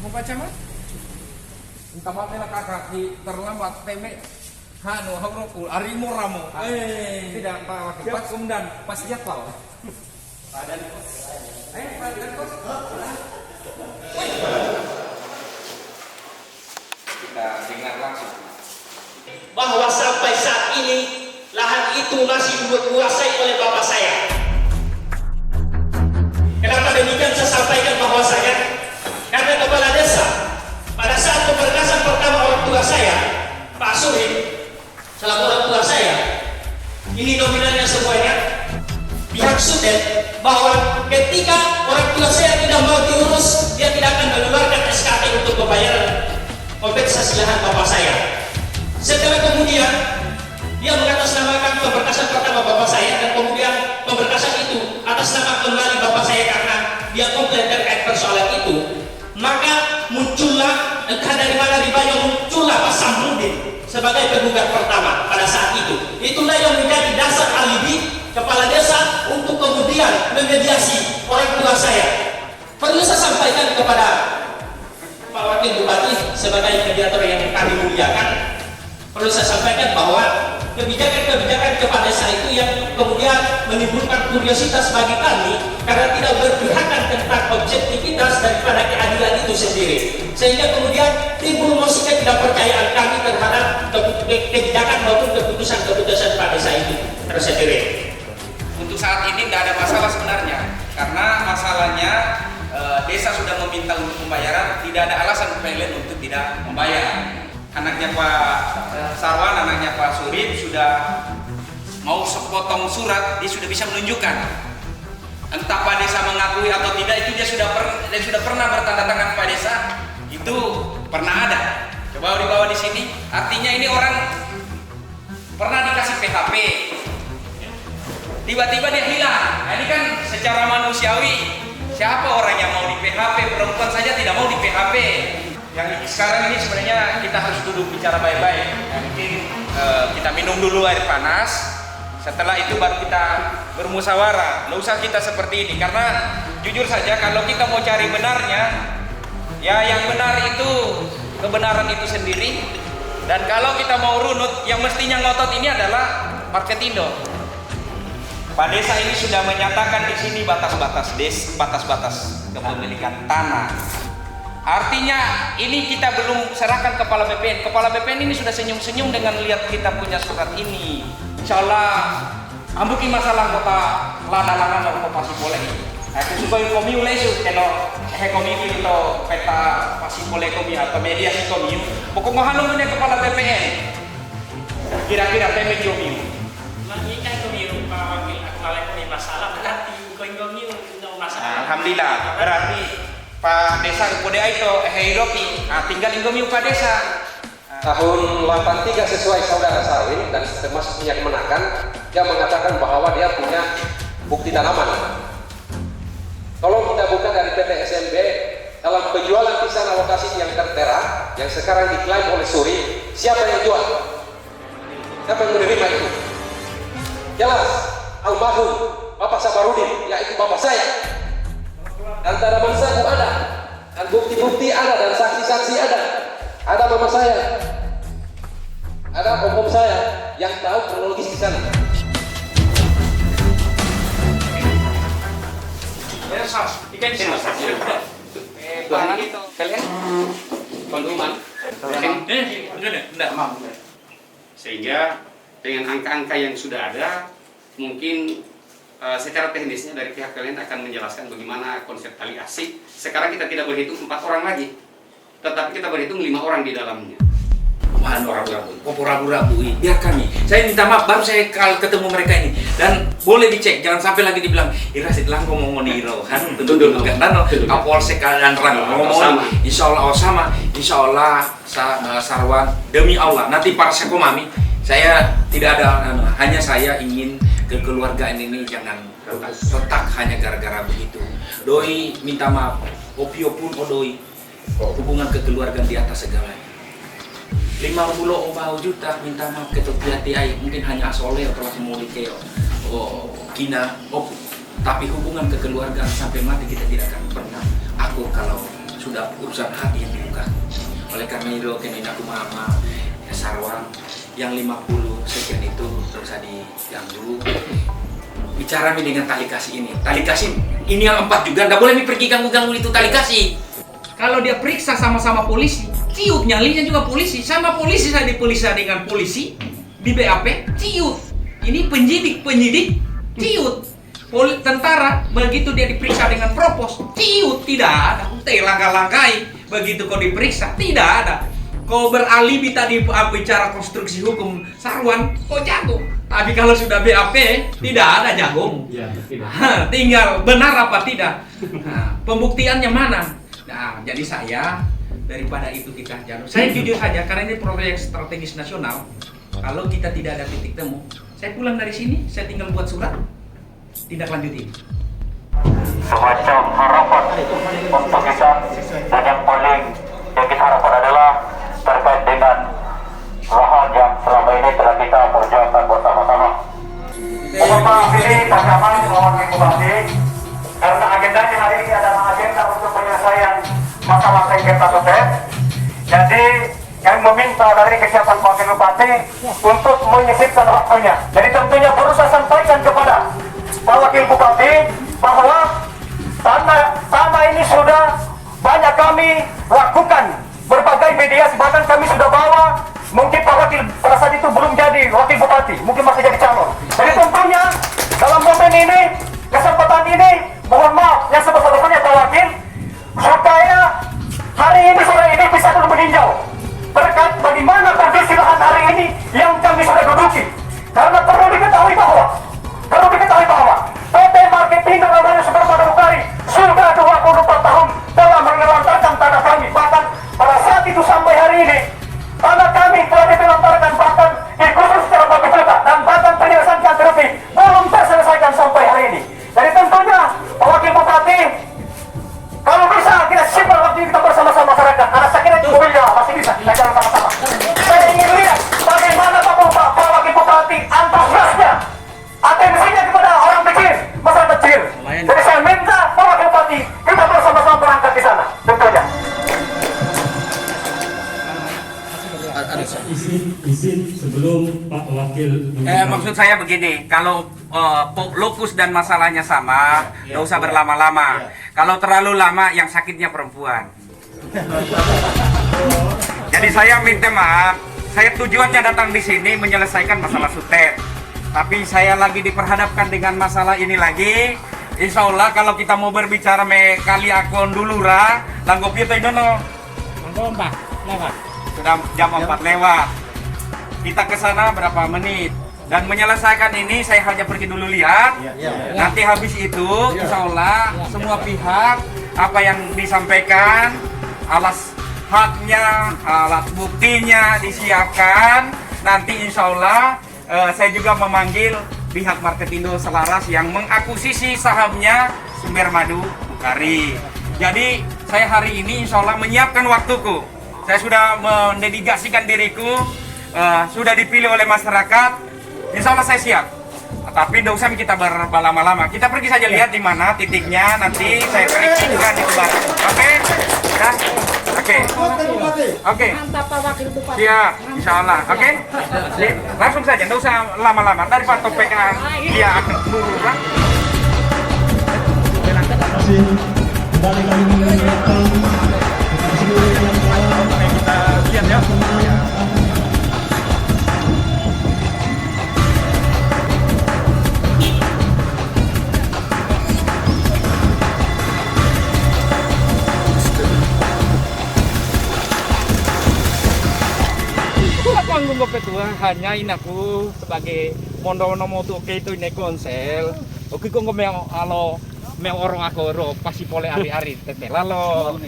Mau baca mah? Minta maaf ya kakak di terlambat teme. Hanu haurokul arimu ramu. Tidak Pak Wakil. Pas kemudian pas jadwal. Ada di pos. Pak dan pos. Kita dengar langsung. Bahwa sampai saat ini lahan itu masih dikuasai oleh bapak saya. Kenapa demikian saya sampaikan bahwasanya karena kepala desa pada saat pemberkasan pertama orang tua saya, Pak Suhid, selaku orang tua saya, ini nominalnya semuanya pihak Sudet, bahwa ketika orang tua saya tidak mau diurus, dia tidak akan mengeluarkan SKP untuk pembayaran kompensasi lahan bapak saya. Setelah kemudian dia mengatasnamakan pemberkasan pertama bapak saya, dan kemudian pemberkasan itu atas nama kembali bapak saya karena dia komplain terkait persoalan itu, maka muncullah entah dari mana ribanya muncullah Pak Samrudin sebagai penggugat pertama pada saat itu. Itulah yang menjadi dasar alibi kepala desa untuk kemudian memediasi orang tua saya. Perlu saya sampaikan kepada Pak Wakil Bupati sebagai mediator yang kami muliakan, perlu saya sampaikan bahwa kebijakan-kebijakan kepala desa itu yang kemudian menimbulkan kuriositas bagi kami karena tidak berpihakan tentang objektivitas daripada keadilan itu sendiri, sehingga kemudian timbul emosi ketidakpercayaan kami terhadap kebijakan maupun keputusan-keputusan Pak Desa itu tersendiri. Untuk saat ini tidak ada masalah sebenarnya, karena masalahnya desa sudah meminta untuk pembayaran, tidak ada alasan PLN untuk tidak membayar. Anaknya Pak Sarwan, anaknya Pak Surip sudah mau sepotong surat, dia sudah bisa menunjukkan. Entah Pak Desa mengakui atau tidak, itu dia sudah pernah bertanda tangan Pak Desa, itu pernah ada. Coba dibawa di sini. Artinya ini orang pernah dikasih PHP, tiba-tiba dia hilang. Nah, ini kan secara manusiawi, siapa orang yang mau di PHP? Perempuan saja tidak mau di PHP. Yang sekarang ini sebenarnya kita harus duduk bicara baik-baik. Mungkin kita minum dulu air panas. Setelah itu baru kita bermusyawarah. Nggak usah kita seperti ini, karena jujur saja kalau kita mau cari benarnya, ya yang benar itu kebenaran itu sendiri. Dan kalau kita mau runut, yang mestinya ngotot ini adalah Marketindo. Pak Desa ini sudah menyatakan di sini batas-batas kepemilikan tanah. Artinya ini kita belum serahkan kepala BPN. Kepala BPN ini sudah senyum-senyum dengan lihat kita punya surat ini. Insya Allah ambuki masalah kota lana-lana dan pasti boleh. Aku suka komi ulesu kalau komi itu peta pasti boleh komi atau media si komi. Pokoknya halungnya kepala BPN. Kira-kira peme komi. Mengikat komi Pak Wakil, aku malah komi masalah berarti komi untuk masalah. Alhamdulillah berarti Pak Desa kode itu hidupi, tinggal ingomi Pak Desa. Tahun 83 sesuai saudara Sarwin dan termasuk punya kemenakan, dia mengatakan bahwa dia punya bukti tanaman. Tolong kita buka dari PT SMB dalam penjualan pisan alokasi yang tertera yang sekarang diklaim oleh Suri, siapa yang jual? Siapa yang menerima itu? Jelas, almarhum Bapak Sabarudin, yaitu bapak saya. Dan tanaman sagu ada, dan bukti-bukti ada, dan saksi-saksi ada. Ada mama saya, ada om saya yang tahu kronologis di sana. Ya, sas. Ikan sih. Tuhan itu kalian konsumen. Enggak. Sehingga dengan angka-angka yang sudah ada, mungkin secara teknisnya dari pihak kalian akan menjelaskan bagaimana konsep tali asik. Sekarang kita tidak berhitung 4 orang lagi, tetapi kita berhitung 5 orang di dalamnya. Mohon ragu-ragu, biar kami. Saya minta maaf, baru saya ketemu mereka ini, dan boleh dicek, jangan sampai lagi dibilang irasit lang ngomong niro kan betul enggak dan Kapolsek dan Rang ngomong insya Allah sama, insya Allah Sarwan demi Allah nanti para sekomami saya tidak ada hanya saya ingin kekeluargaan ini jangan retak hanya gara-gara begitu. Doi minta maaf, opio pun odoi hubungan kekeluargaan di atas segalanya. 50 juta minta maaf ke hati ai mungkin hanya asole atau semua detail kina Tapi hubungan kekeluargaan sampai mati kita tidak akan pernah. Aku kalau sudah urusan hati yang dibuka. Oleh karena itu, kenin aku mama ya Sarwan yang 50 sekian itu terus usah diganggu. Bicara dengan tali kasih ini. Tali kasih ini yang 4 juga, nggak boleh pergi ganggu-ganggu itu tali kasih. Kalau dia periksa sama-sama polisi, ciut nyalinya juga polisi. Sama polisi saya diperiksa dengan polisi di BAP, ciut. Ini penyidik, ciut. Tentara, begitu dia diperiksa dengan propos, ciut, tidak ada. Langkah-langkai, begitu kau diperiksa, tidak ada. Kau beralibi tadi bicara konstruksi hukum Sarwan, kau jago. Tapi kalau sudah BAP, tidak ada jagomu. Tinggal benar apa tidak. Nah, pembuktiannya mana? Nah, jadi saya, daripada itu kita jalur. Saya jujur saja, karena ini proyek strategis nasional. Kalau kita tidak ada titik temu, saya pulang dari sini, saya tinggal buat surat, tindak lanjuti. Semacam harapan untuk kita, dan yang paling yang kita harapkan adalah terkait dengan lahan yang selama ini telah kita perjuangkan bersama-sama. Bapak ini pasangan lawan Bupati, karena agendanya hari ini adalah agenda untuk penyelesaian masalah sengketa TOTES. Jadi kami meminta dari kesiapan Wakil Bupati untuk menyisipkan waktunya. Jadi tentunya perlu saya sampaikan kepada Pak Wakil Bupati bahwa tanah ini sudah banyak kami lakukan berbagai mediasi, bahkan kami sudah bawa. Mungkin Pak Wakil pada saat itu belum jadi Wakil Bupati, mungkin masih jadi calon. Jadi tentunya dalam momen ini, kesempatan ini, mohon maaf yang sebesar-besarnya Pak Wakil, supaya hari ini sore ini bisa dulu meninjau terkait bagaimana kondisi lahan hari ini yang kami sudah duduki. Karena perlu diketahui bahwa PT Marketindo Raya Sudarma Danukari sudah 24 tahun telah menelantarkan tanah kami. Bahkan pada saat itu sampai hari ini tanah kami telah ditelantarkan bahkan dikhusus secara bagi juta, dan bahkan penyelesaian ganti belum terselesaikan sampai hari ini. Jadi tentunya Pak Wakil Bupati, kalau bisa kita simpan waktu kita bersama-sama masyarakat. Karena saya kira mobilnya masih bisa kita jalan sama-sama. Saya ingin lihat bagaimana Pak Wakil Bupati antusiasnya, atensinya kepada orang kecil, masyarakat kecil. Jadi saya minta Pak Wakil Bupati kita bersama-sama berangkat di sana, tentunya. Izin sebelum Pak Wakil. Maksud saya begini, kalau lokus dan masalahnya sama, nggak usah berlama-lama. Kalau terlalu lama, yang sakitnya perempuan. Jadi saya minta maaf, saya tujuannya datang di sini menyelesaikan masalah sutet. Tapi saya lagi diperhadapkan dengan masalah ini lagi. Insya Allah kalau kita mau berbicara kali akun dulu langgop itu inono. Sudah jam 4 lewat. Kita ke sana berapa menit dan menyelesaikan ini saya hanya pergi dulu lihat. Nanti habis itu insya Allah semua pihak apa yang disampaikan, alas haknya, alat buktinya disiapkan. Nanti insya Allah saya juga memanggil pihak Marketindo Selaras yang mengakuisisi sahamnya Sumber Madu Bukari. Jadi saya hari ini insya Allah menyiapkan waktuku. Saya sudah mendedikasikan diriku, sudah dipilih oleh masyarakat. Insya Allah saya siap. Tapi tidak usah kita berlama-lama. Kita pergi saja lihat di mana titiknya. Nanti saya prediksikan itu barang. Oke? Ya? Oke. Oke. Siap. Insya Allah. Oke? Sip. Langsung saja. Tidak usah lama-lama. Daripada topiknya dia akan berubah. Kembali kami mengingatkan Kita lihat ya. Panggung ketua hanya aku sebagai mondo moto itu ini konsel. Oke kok ngomong alo orang aku pasti boleh hari-hari tete lalo.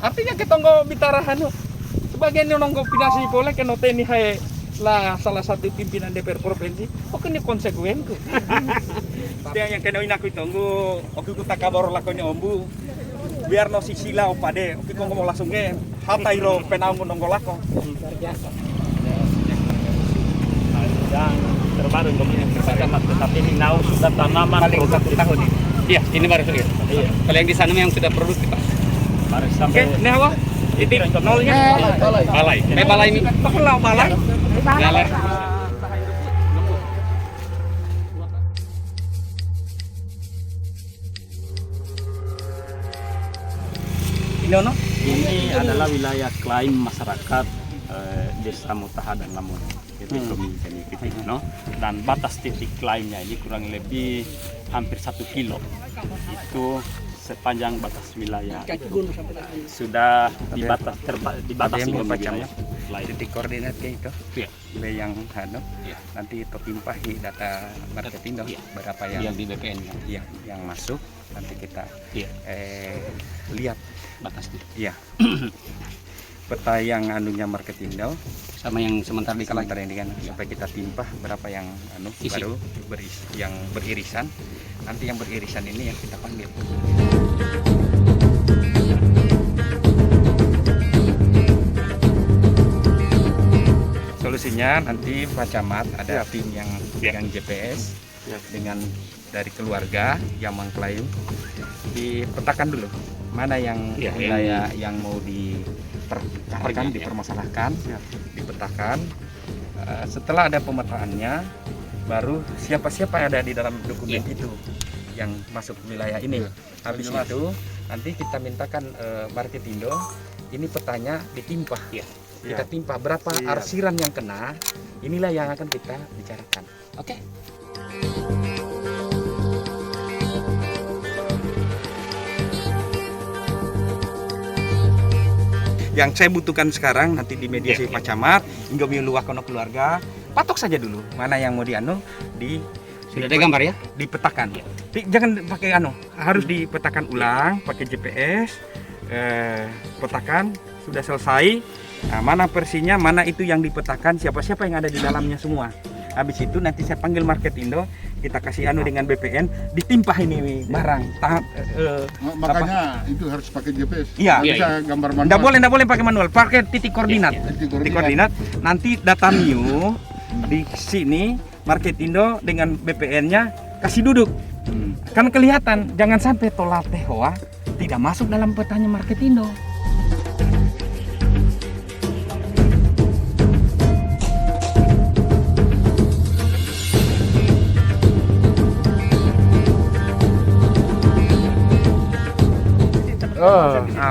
Artinya kita nggak bicara sebagai nonggo pinasi boleh kena teni hai lah salah satu pimpinan DPR provinsi. Oke ini konsekuenku. Dia yang kena aku tunggu. Oke ku tak kabar lakonnya ombu. Biar no sisila opade. Oke kok ngomong langsungnya. Hatairo penau nonggo lako. terbaru Pak, tetapi ini nau sudah tanaman Paling 1 tahun ini. Iya, ini baru sekali. Iya. Kalau yang di sana yang sudah produktif, Pak. Baru Oke, sampai ini apa? Titik nolnya balai. Balai ini. Kalau balai. Balai. ini adalah wilayah klaim masyarakat Desa Mutaha dan Lamun. Dan batas titik klaimnya ini kurang lebih hampir 1 kilo. Itu sepanjang batas wilayah itu sudah dibatasi wilayah. Titik koordinatnya itu Iya. yang Iya. nanti tertimpahi data Marketindo berapa Yang di BPN ya. yang masuk, nanti kita Iya. lihat Batas itu. iya peta yang anunya Marketindo Sama yang sementara di sementara Kaleng. ini kan sampai kita timpah berapa yang Isi. baru yang beririsan, nanti yang beririsan ini yang kita panggil. Solusinya nanti Pak Camat ada tim yang pegang GPS dengan dari keluarga yang mengklaim, dipetakan dulu mana yang wilayah yang mau diperkarakan, dipermasalahkan, dipetakan. Setelah ada pemetaannya, baru siapa-siapa yang ada di dalam dokumen itu yang masuk wilayah ini. Habis itu nanti kita mintakan Marketindo ini petanya ditimpah. Kita timpah berapa arsiran yang kena, inilah yang akan kita bicarakan. Oke. Yang saya butuhkan sekarang nanti di mediasi Pak Camat, hingga miluah kono keluarga, patok saja dulu mana yang mau Sudah ada gambar ya? dipetakan. Jangan pakai harus dipetakan ulang pakai GPS. Petakan sudah selesai. Nah, mana versinya, mana itu yang dipetakan, siapa-siapa yang ada di dalamnya semua. Habis itu nanti saya panggil Marketindo, kita kasih dengan BPN, ditimpah ini barang. Makanya itu harus pakai GPS. Iya. Nggak bisa gambar manual. Nggak boleh pakai manual, pakai titik koordinat. Titik koordinat. Nanti data Miu di sini Marketindo dengan BPN-nya kasih duduk. Kan kelihatan, jangan sampai tolak tehoa tidak masuk dalam petanya Marketindo.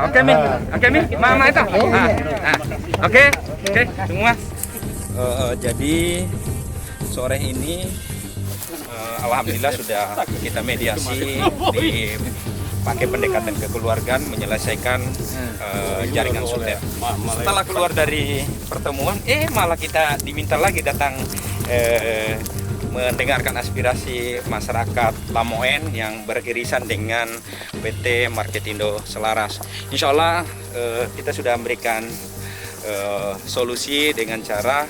Oke Mi, mana itu? Oke, semua. Jadi sore ini alhamdulillah sudah kita mediasi di pakai pendekatan kekeluargaan menyelesaikan jaringan sutet. Setelah keluar dari pertemuan, malah kita diminta lagi datang mendengarkan aspirasi masyarakat Lamoen yang beririsan dengan PT Marketindo Selaras. Insya Allah kita sudah memberikan solusi dengan cara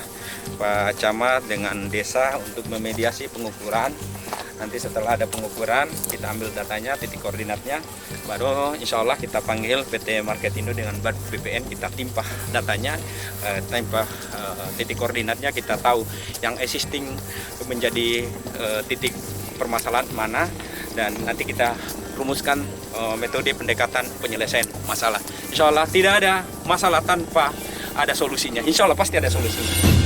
Pak Camat dengan desa untuk memediasi pengukuran. Nanti setelah ada pengukuran, kita ambil datanya, titik koordinatnya, baru insya Allah kita panggil PT Marketindo dengan BPN, kita timpah datanya, timpah titik koordinatnya, kita tahu yang existing menjadi titik permasalahan mana, dan nanti kita rumuskan metode pendekatan penyelesaian masalah. Insya Allah tidak ada masalah tanpa ada solusinya. Insya Allah pasti ada solusinya.